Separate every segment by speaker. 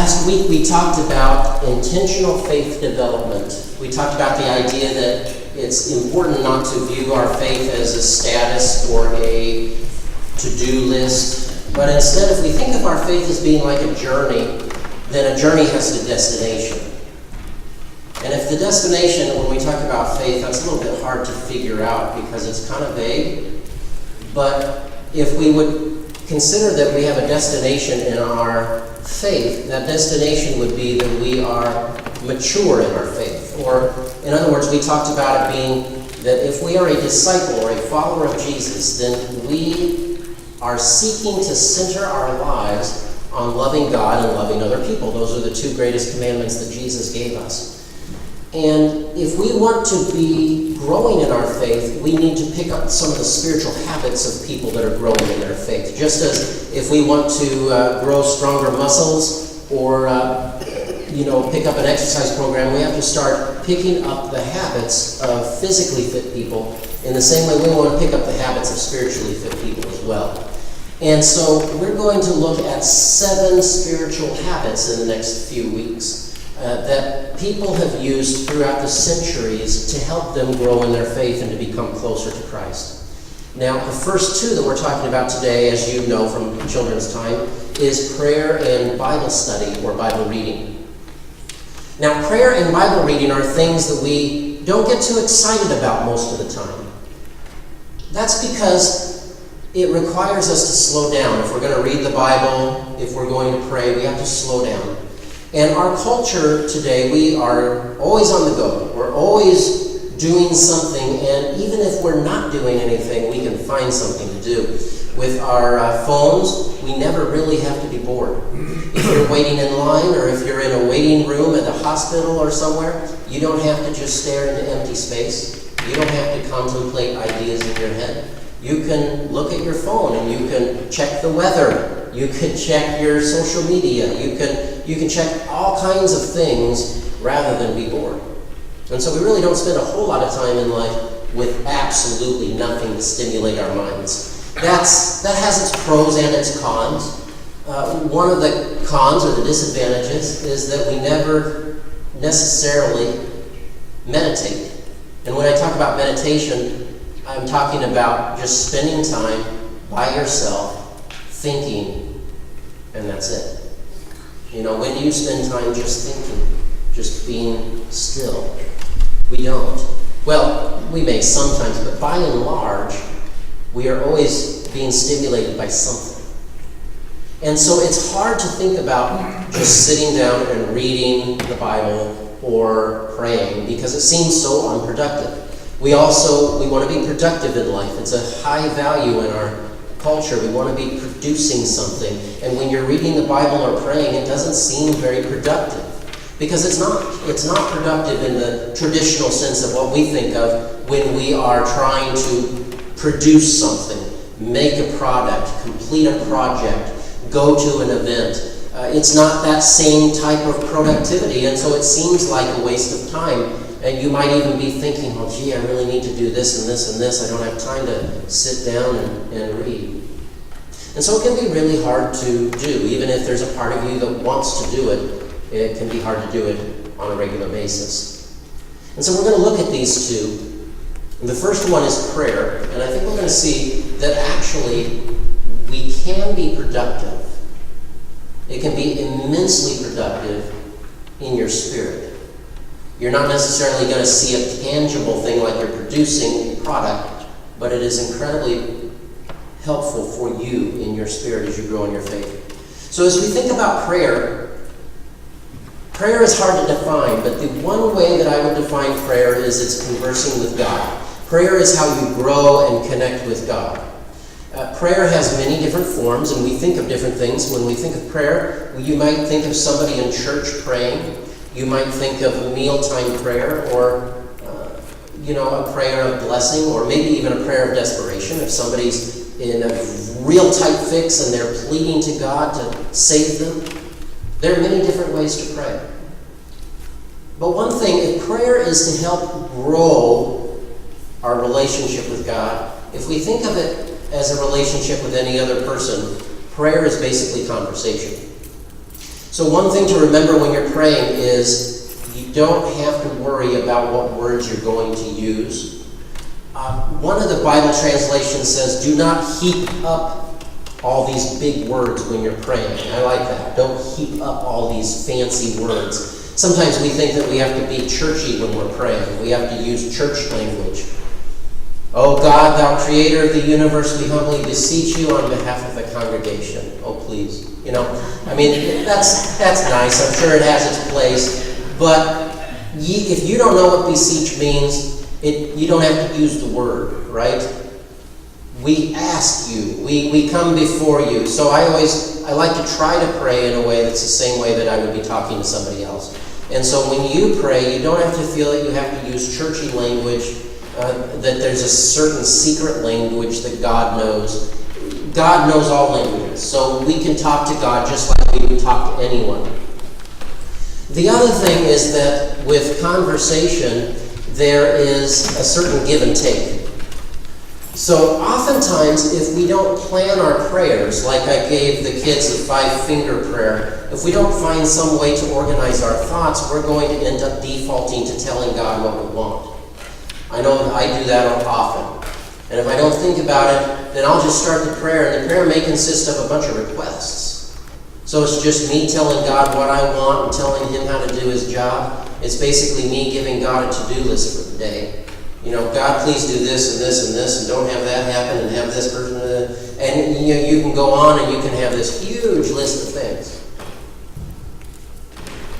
Speaker 1: Last week we talked about intentional faith development. We talked about the idea that it's important not to view our faith as a status or a to-do list, but instead if we think of our faith as being like a journey, then a journey has a destination. And if the destination, when we talk about faith, that's a little bit hard to figure out because it's kind of vague. But if we would consider that we have a destination in our faith, that destination would be that we are mature in our faith. Or, in other words, we talked about it being that if we are a disciple or a follower of Jesus, then we are seeking to center our lives on loving God and loving other people. Those are the two greatest commandments that Jesus gave us. And if we want to be growing in our faith, we need to pick up some of the spiritual habits of people that are growing in their faith. Just as if we want to grow stronger muscles or pick up an exercise program, we have to start picking up the habits of physically fit people. In the same way, we want to pick up the habits of spiritually fit people as well. And so we're going to look at 7 spiritual habits in the next few weeks that people have used throughout the centuries to help them grow in their faith and to become closer to Christ. Now, the first 2 that we're talking about today, as you know from children's time, is prayer and Bible study or Bible reading. Now, prayer and Bible reading are things that we don't get too excited about most of the time. That's because it requires us to slow down. If we're going to read the Bible, if we're going to pray, we have to slow down. And our culture today, we are always on the go. We're always doing something, and even if we're not doing anything, we can find something to do. With our phones, we never really have to be bored. If you're waiting in line, or if you're in a waiting room at the hospital or somewhere, you don't have to just stare into empty space. You don't have to contemplate ideas in your head. You can look at your phone and you can check the weather. You can check your social media. You can check all kinds of things rather than be bored. And so we really don't spend a whole lot of time in life with absolutely nothing to stimulate our minds. That has its pros and its cons. One of the cons or the disadvantages is that we never necessarily meditate. And when I talk about meditation, I'm talking about just spending time by yourself, thinking, and that's it. When do you spend time just thinking, just being still? We don't. Well, we may sometimes, but by and large, we are always being stimulated by something. And so it's hard to think about just sitting down and reading the Bible or praying because it seems so unproductive. We want to be productive in life. It's a high value in our culture. We want to be producing something. And when you're reading the Bible or praying, it doesn't seem very productive. Because it's not productive in the traditional sense of what we think of when we are trying to produce something, make a product, complete a project, go to an event. It's not that same type of productivity, and so it seems like a waste of time. And you might even be thinking, well, gee, I really need to do this and this and this. I don't have time to sit down and read. And so it can be really hard to do. Even if there's a part of you that wants to do it, it can be hard to do it on a regular basis. And so we're going to look at these 2. And the first one is prayer. And I think we're going to see that actually we can be productive. It can be immensely productive in your spirit. You're not necessarily going to see a tangible thing like you're producing a product, but it is incredibly helpful for you in your spirit as you grow in your faith. So as we think about prayer is hard to define, but the one way that I would define prayer is it's conversing with God. Prayer is how you grow and connect with God. Prayer has many different forms, and we think of different things. When we think of prayer, you might think of somebody in church praying. You might think of a mealtime prayer, or a prayer of blessing, or maybe even a prayer of desperation. If somebody's in a real tight fix and they're pleading to God to save them, there are many different ways to pray. But one thing, if prayer is to help grow our relationship with God, if we think of it as a relationship with any other person, prayer is basically conversation. So one thing to remember when you're praying is you don't have to worry about what words you're going to use. One of the Bible translations says, do not heap up all these big words when you're praying. I like that. Don't heap up all these fancy words. Sometimes we think that we have to be churchy when we're praying. We have to use church language. Oh God, thou creator of the universe, we humbly beseech you on behalf of the congregation. Oh, please. You know, I mean, that's nice. I'm sure it has its place. But if you don't know what beseech means, you don't have to use the word, right? We ask you. We come before you. So I like to try to pray in a way that's the same way that I would be talking to somebody else. And so when you pray, you don't have to feel that you have to use churchy language, that there's a certain secret language that God knows. God knows all languages, so we can talk to God just like we would talk to anyone. The other thing is that with conversation, there is a certain give and take. So oftentimes, if we don't plan our prayers, like I gave the kids the 5-finger prayer, if we don't find some way to organize our thoughts, we're going to end up defaulting to telling God what we want. I know that I do that often. And if I don't think about it, then I'll just start the prayer, and the prayer may consist of a bunch of requests. So it's just me telling God what I want and telling him how to do his job. It's basically me giving God a to-do list for the day. You know, God, please do this and this and this, and don't have that happen, and have this person, and you can go on and you can have this huge list of things.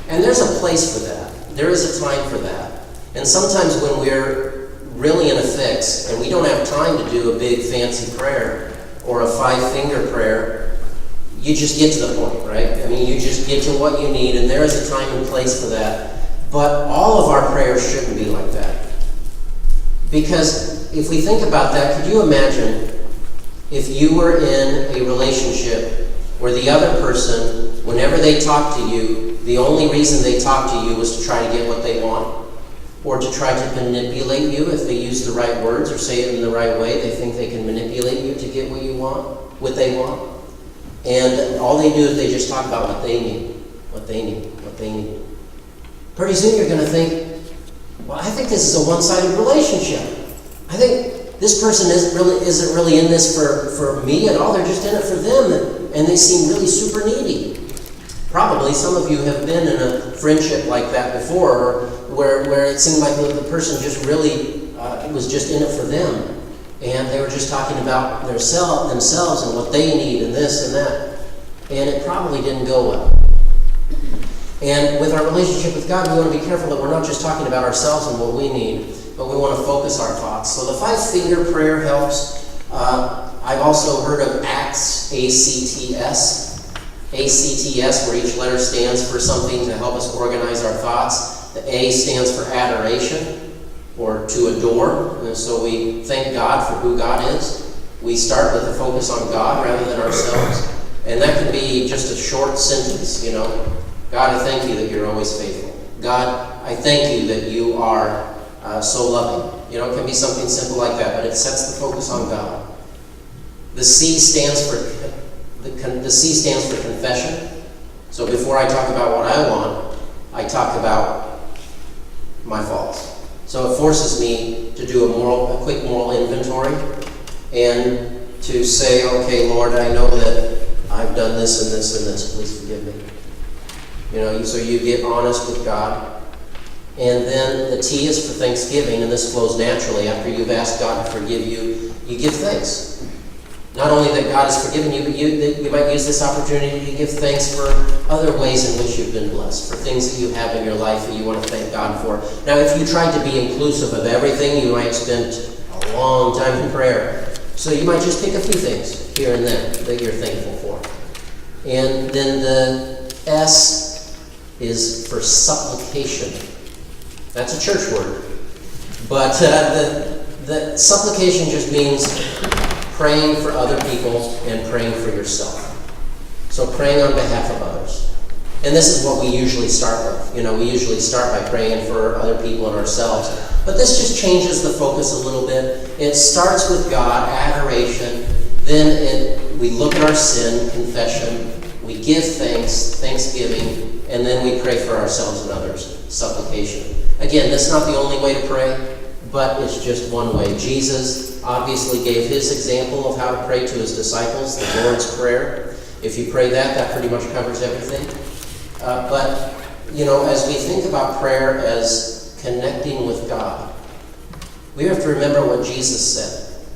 Speaker 1: And there's a place for that. There is a time for that. And sometimes when we're really in a fix, and we don't have time to do a big fancy prayer or a 5-finger prayer, you just get to the point, right? I mean, you just get to what you need, and there is a time and place for that. But all of our prayers shouldn't be like that. Because if we think about that, could you imagine if you were in a relationship where the other person, whenever they talk to you, the only reason they talk to you was to try to get what they want? Or to try to manipulate you if they use the right words or say it in the right way. They think they can manipulate you to get what you want, what they want. And all they do is they just talk about what they need, what they need, what they need. Pretty soon you're going to think, well, I think this is a one-sided relationship. I think this person isn't really in this for me at all. They're just in it for them, and they seem really super needy. Probably some of you have been in a friendship like that before, where it seemed like the person just really was just in it for them, and they were just talking about themselves and what they need and this and that, and it probably didn't go well. And with our relationship with God, we want to be careful that we're not just talking about ourselves and what we need, but we want to focus our thoughts. So the 5-finger prayer helps. I've also heard of ACTS, A-C-T-S. ACTS, where each letter stands for something to help us organize our thoughts. The A stands for adoration, or to adore. And so we thank God for who God is. We start with a focus on God rather than ourselves. And that can be just a short sentence, you know. God, I thank you that you're always faithful. God, I thank you that you are so loving. You know, it can be something simple like that, but it sets the focus on God. The C stands for confession. So before I talk about what I want, I talk about my faults. So it forces me to do a quick moral inventory and to say, okay, Lord, I know that I've done this and this and this. Please forgive me. You know, so you get honest with God. And then the T is for thanksgiving, and this flows naturally. After you've asked God to forgive you, you give thanks. Not only that God has forgiven you, but you might use this opportunity to give thanks for other ways in which you've been blessed, for things that you have in your life that you want to thank God for. Now, if you tried to be inclusive of everything, you might spend a long time in prayer. So you might just pick a few things here and there that you're thankful for. And then the S is for supplication. That's a church word. But the supplication just means praying for other people and praying for yourself. So praying on behalf of others. And this is what we usually start with. You know, we usually start by praying for other people and ourselves. But this just changes the focus a little bit. It starts with God, adoration. Then we look at our sin, confession. We give thanks thanksgiving, and then we pray for ourselves and others, supplication. Again, that's not the only way to pray, but it's just one way. Jesus obviously gave his example of how to pray to his disciples, the Lord's Prayer. If you pray that, that pretty much covers everything. But, as we think about prayer as connecting with God, we have to remember what Jesus said.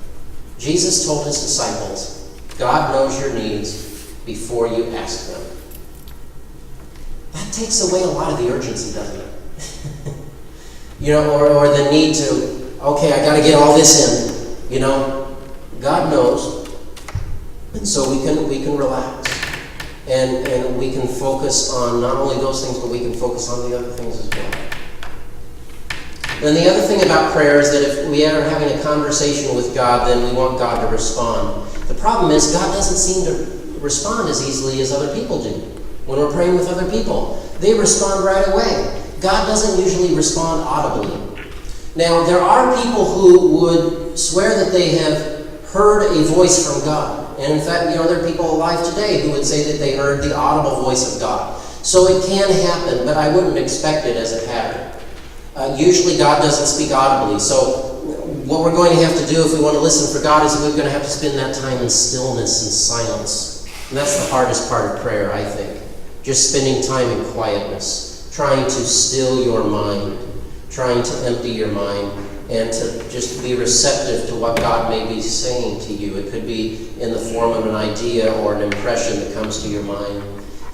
Speaker 1: Jesus told his disciples, God knows your needs before you ask them. That takes away a lot of the urgency, doesn't it? Or the need to, okay, I got to get all this in. God knows, and so we can relax, and we can focus on not only those things, but we can focus on the other things as well. Then the other thing about prayer is that if we are having a conversation with God, then we want God to respond. The problem is God doesn't seem to respond as easily as other people do. When we're praying with other people, they respond right away. God doesn't usually respond audibly. Now, there are people who would swear that they have heard a voice from God. And in fact, there are people alive today who would say that they heard the audible voice of God. So it can happen, but I wouldn't expect it as a pattern. Usually God doesn't speak audibly. So what we're going to have to do if we want to listen for God is we're going to have to spend that time in stillness and silence. And that's the hardest part of prayer, I think. Just spending time in quietness, trying to still your mind, trying to empty your mind, and to just be receptive to what God may be saying to you. It could be in the form of an idea or an impression that comes to your mind.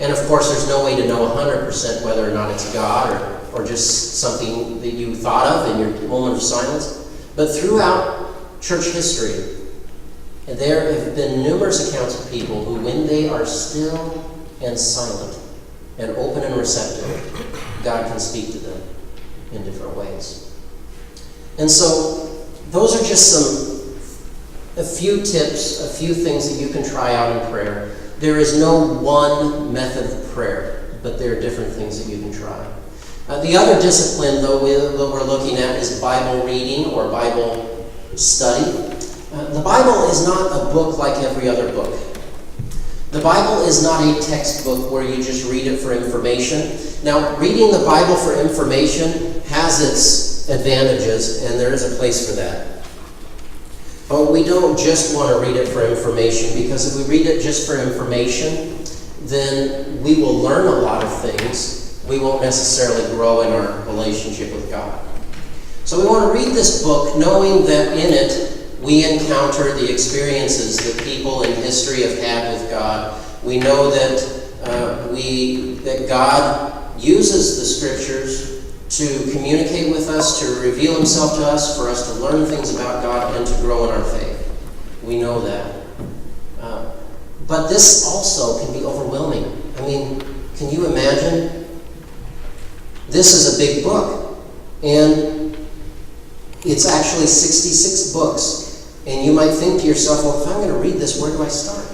Speaker 1: And of course, there's no way to know 100% whether or not it's God or just something that you thought of in your moment of silence. But throughout church history, there have been numerous accounts of people who, when they are still and silent and open and receptive, God can speak to them in different ways. And so those are just a few tips, a few things that you can try out in prayer. There is no one method of prayer, but there are different things that you can try. The other discipline, though, that we're looking at is Bible reading or Bible study. The Bible is not a book like every other book. The Bible is not a textbook where you just read it for information. Now, reading the Bible for information has its advantages, and there is a place for that. But we don't just want to read it for information, because if we read it just for information, then we will learn a lot of things. We won't necessarily grow in our relationship with God. So we want to read this book knowing that in it we encounter the experiences that people in history have had with God. We know that God uses the Scriptures to communicate with us, to reveal himself to us, for us to learn things about God and to grow in our faith. We know that. But this also can be overwhelming. I mean, can you imagine? This is a big book, and it's actually 66 books. And you might think to yourself, well, if I'm going to read this, where do I start?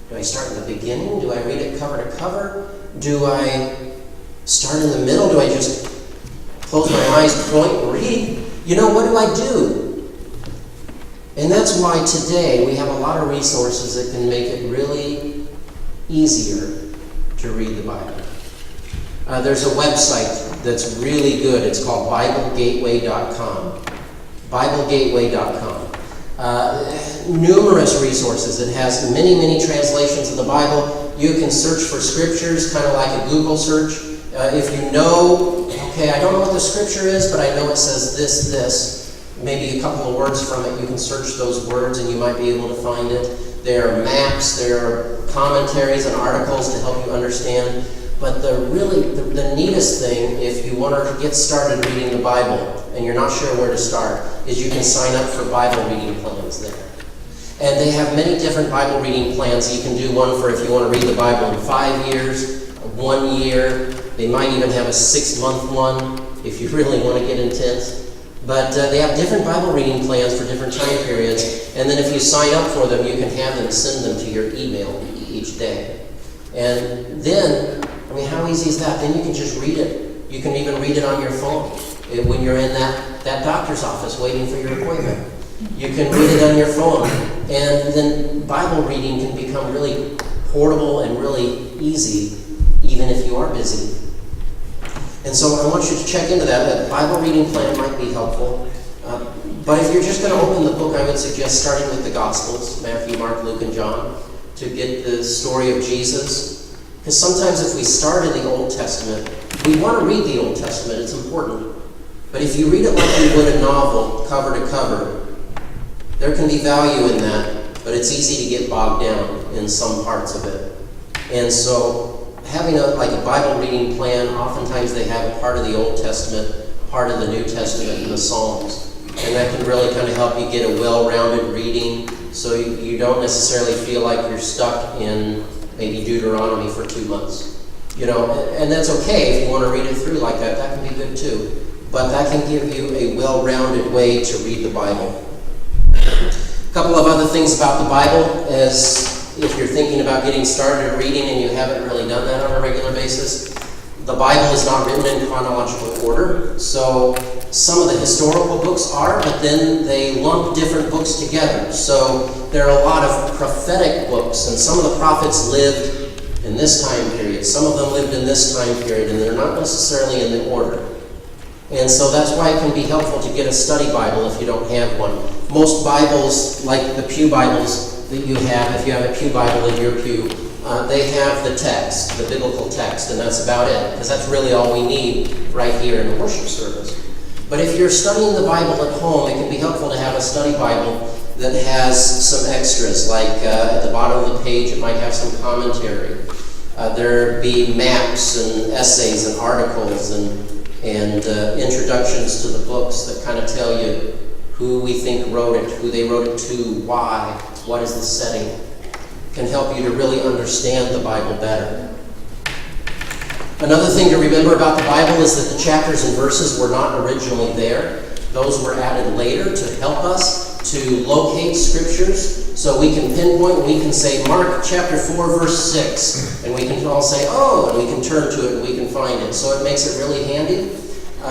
Speaker 1: Do I start in the beginning? Do I read it cover to cover? Do I start in the middle? Do I just close my eyes, point, and read? What do I do? And that's why today we have a lot of resources that can make it really easier to read the Bible. There's a website that's really good. It's called BibleGateway.com. BibleGateway.com. Numerous resources. It has many, many translations of the Bible. You can search for scriptures, kind of like a Google search. If you know, okay, I don't know what the scripture is, but I know it says this, maybe a couple of words from it, you can search those words and you might be able to find it. There are maps, there are commentaries and articles to help you understand. But the neatest thing, if you want to get started reading the Bible and you're not sure where to start, is you can sign up for Bible reading plans there. And they have many different Bible reading plans. You can do one for if you want to read the Bible in 5 years, 1 year. They might even have a 6-month one if you really want to get intense. But they have different Bible reading plans for different time periods. And then if you sign up for them, you can have them send them to your email each day. And then, how easy is that? Then you can just read it. You can even read it on your phone when you're in that doctor's office waiting for your appointment. You can read it on your phone. And then Bible reading can become really portable and really easy, even if you are busy. And so I want you to check into that. That Bible reading plan might be helpful. But if you're just going to open the book, I would suggest starting with the Gospels, Matthew, Mark, Luke, and John, to get the story of Jesus. Because sometimes if we start in the Old Testament, we want to read the Old Testament. It's important. But if you read it like you would a novel, cover to cover, there can be value in that, but it's easy to get bogged down in some parts of it. And so having a Bible reading plan, oftentimes they have a part of the Old Testament, part of the New Testament, and the Psalms. And that can really kind of help you get a well-rounded reading, so you don't necessarily feel like you're stuck in maybe Deuteronomy for 2 months. And that's okay if you want to read it through like that. That can be good too. But that can give you a well-rounded way to read the Bible. A couple of other things about the Bible, as if you're thinking about getting started reading and you haven't really done that on a regular basis. The Bible is not written in chronological order, so some of the historical books are, but then they lump different books together. So there are a lot of prophetic books, and some of the prophets lived in this time period. Some of them lived in this time period, and they're not necessarily in the order. And so that's why it can be helpful to get a study Bible if you don't have one. Most Bibles, like the Pew Bibles that you have, if you have a Pew Bible in your pew, they have the text, the biblical text, and that's about it, because that's really all we need right here in the worship service. But if you're studying the Bible at home, it can be helpful to have a study Bible that has some extras, like at the bottom of the page it might have some commentary. There be maps and essays and articles and introductions to the books that kind of tell you who we think wrote it, who they wrote it to, why, what is the setting. Can help you to really understand the Bible better. Another thing to remember about the Bible is that the chapters and verses were not originally there. Those were added later to help us to locate scriptures, so we can pinpoint, we can say Mark chapter 4 verse 6, and we can all say, oh, and we can turn to it and we can find it. So it makes it really handy.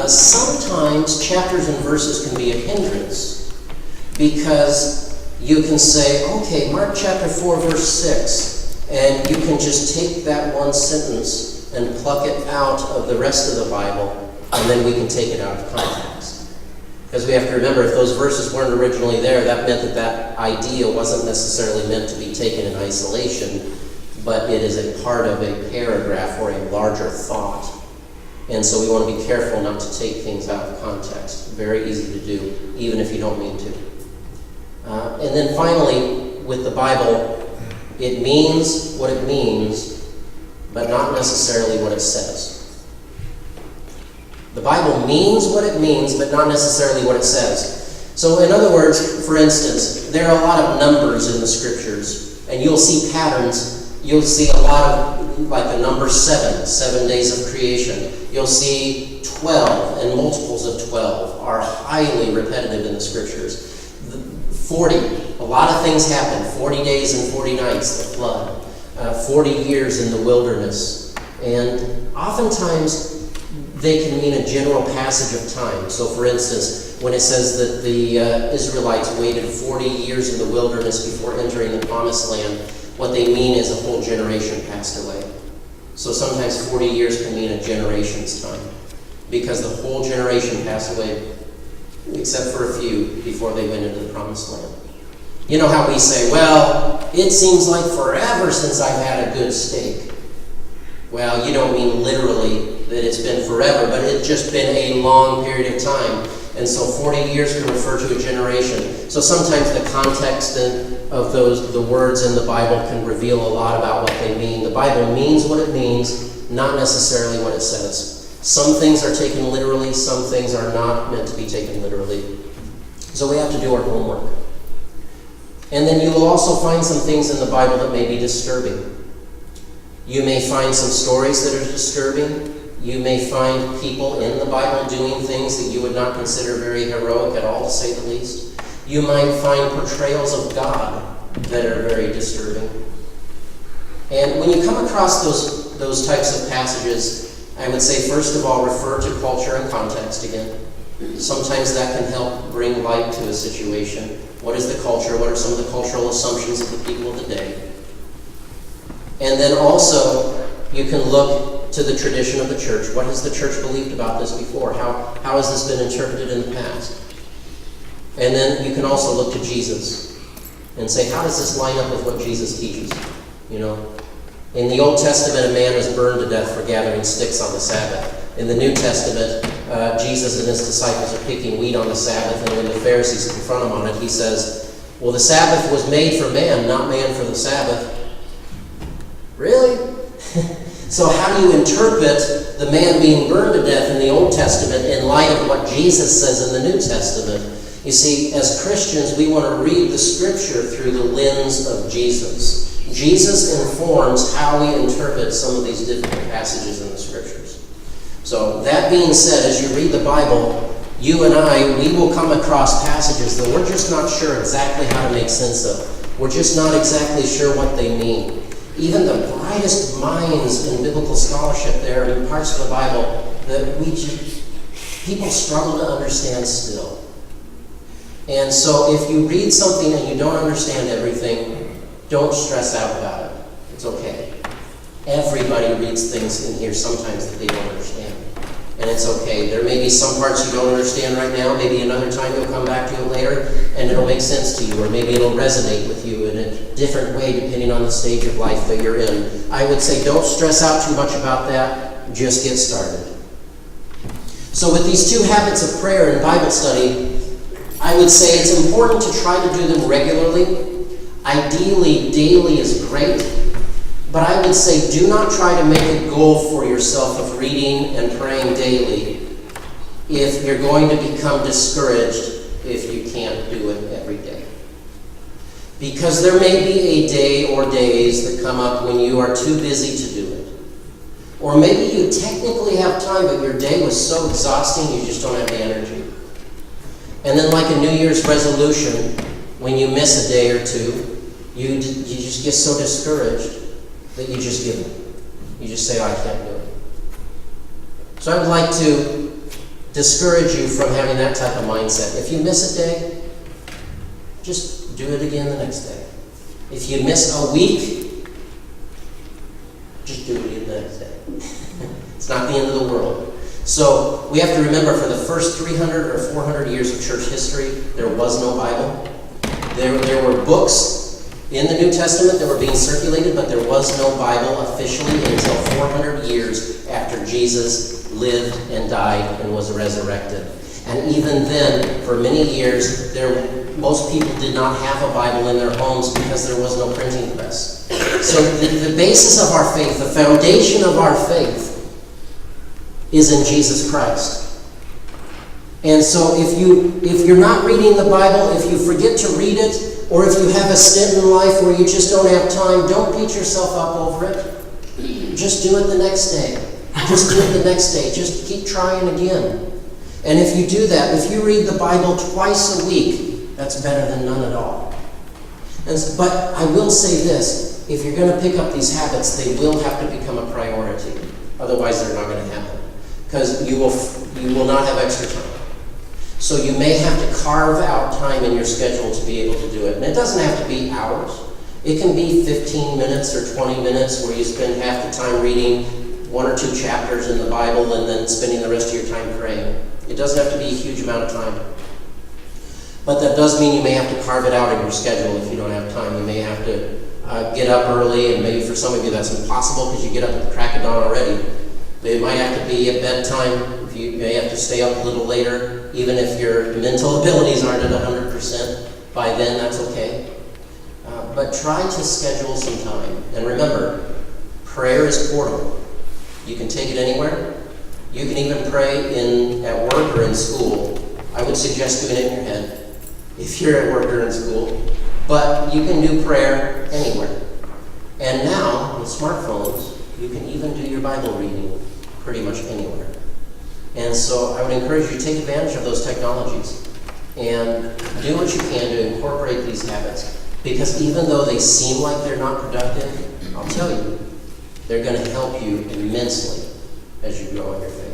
Speaker 1: Sometimes chapters and verses can be a hindrance, because you can say, okay, Mark chapter 4 verse 6, and you can just take that one sentence and pluck it out of the rest of the Bible, and then we can take it out of context. Because we have to remember, if those verses weren't originally there, that meant that that idea wasn't necessarily meant to be taken in isolation, but it is a part of a paragraph or a larger thought. And so we want to be careful not to take things out of context. Very easy to do, even if you don't mean to. And then finally, with the Bible, it means what it means, but not necessarily what it says. The Bible means what it means, but not necessarily what it says. So in other words, for instance, there are a lot of numbers in the scriptures, and you'll see patterns. You'll see a lot of, like the number 7 days of creation. You'll see 12 and multiples of 12 are highly repetitive in the scriptures. 40, a lot of things happen. 40 days and 40 nights, the flood. 40 years in the wilderness. And oftentimes, they can mean a general passage of time. So for instance, when it says that the Israelites waited 40 years in the wilderness before entering the promised land, what they mean is a whole generation passed away. So sometimes 40 years can mean a generation's time, because the whole generation passed away, except for a few, before they went into the promised land. You know how we say, well, it seems like forever since I've had a good steak. Well, you don't mean literally that it's been forever, but it's just been a long period of time. And so 40 years can refer to a generation. So sometimes the context of the words in the Bible can reveal a lot about what they mean. The Bible means what it means, not necessarily what it says. Some things are taken literally, some things are not meant to be taken literally. So we have to do our homework. And then you will also find some things in the Bible that may be disturbing. You may find some stories that are disturbing. You may find people in the Bible doing things that you would not consider very heroic at all, to say the least. You might find portrayals of God that are very disturbing. And when you come across those types of passages, I would say, first of all, refer to culture and context again. Sometimes that can help bring light to a situation. What is the culture? What are some of the cultural assumptions of the people of the day? And then also, you can look to the tradition of the church. What has the church believed about this before? How has this been interpreted in the past? And then you can also look to Jesus and say, how does this line up with what Jesus teaches? You know, in the Old Testament, a man is burned to death for gathering sticks on the Sabbath. In the New Testament, Jesus and his disciples are picking wheat on the Sabbath, and when the Pharisees confront him on it, he says, well, the Sabbath was made for man, not man for the Sabbath. Really? So how do you interpret the man being burned to death in the Old Testament in light of what Jesus says in the New Testament? You see, as Christians, we want to read the Scripture through the lens of Jesus. Jesus informs how we interpret some of these difficult passages in the Scriptures. So that being said, as you read the Bible, you and I, we will come across passages that we're just not sure exactly how to make sense of. We're just not exactly sure what they mean. Even the brightest minds in biblical scholarship, there are parts of the Bible that people struggle to understand still. And so if you read something and you don't understand everything, don't stress out about it. It's okay. Everybody reads things in here sometimes that they don't understand. And it's okay. There may be some parts you don't understand right now. Maybe another time you'll come back to it later and it'll make sense to you. Or maybe it'll resonate with you in a different way depending on the stage of life that you're in. I would say don't stress out too much about that. Just get started. So with these two habits of prayer and Bible study, I would say it's important to try to do them regularly. Ideally, daily is great. But I would say do not try to make a goal for yourself of reading and praying daily if you're going to become discouraged if you can't do it every day. Because there may be a day or days that come up when you are too busy to do it. Or maybe you technically have time, but your day was so exhausting you just don't have the energy. And then like a New Year's resolution, when you miss a day or two, you just get so discouraged that you just give up. You just say, oh, I can't do it. So I would like to discourage you from having that type of mindset. If you miss a day, just do it again the next day. If you miss a week, just do it again the next day. It's not the end of the world. So we have to remember, for the first 300 or 400 years of church history, there was no Bible. There were books in the New Testament that were being circulated, but there was no Bible officially until 400 years after Jesus lived and died and was resurrected. And even then, for many years, most people did not have a Bible in their homes because there was no printing press. So the basis of our faith, the foundation of our faith, is in Jesus Christ. And so if you're not reading the Bible, if you forget to read it, or if you have a stint in life where you just don't have time, don't beat yourself up over it. Just do it the next day. Just do it the next day. Just keep trying again. And if you do that, if you read the Bible twice a week, that's better than none at all. But I will say this, if you're going to pick up these habits, they will have to become a priority. Otherwise, they're not going to happen. Because you will not have extra time. So you may have to carve out time in your schedule to be able to do it. And it doesn't have to be hours. It can be 15 minutes or 20 minutes where you spend half the time reading one or two chapters in the Bible and then spending the rest of your time praying. It doesn't have to be a huge amount of time. But that does mean you may have to carve it out in your schedule if you don't have time. You may have to get up early, and maybe for some of you that's impossible because you get up at the crack of dawn already. But it might have to be at bedtime. You may have to stay up a little later, even if your mental abilities aren't at 100%. By then, that's okay. But try to schedule some time. And remember, prayer is portable. You can take it anywhere. You can even pray at work or in school. I would suggest doing it in your head if you're at work or in school. But you can do prayer anywhere. And now, with smartphones, you can even do your Bible reading pretty much anywhere. And so I would encourage you to take advantage of those technologies and do what you can to incorporate these habits. Because even though they seem like they're not productive, I'll tell you, they're going to help you immensely as you grow in your faith.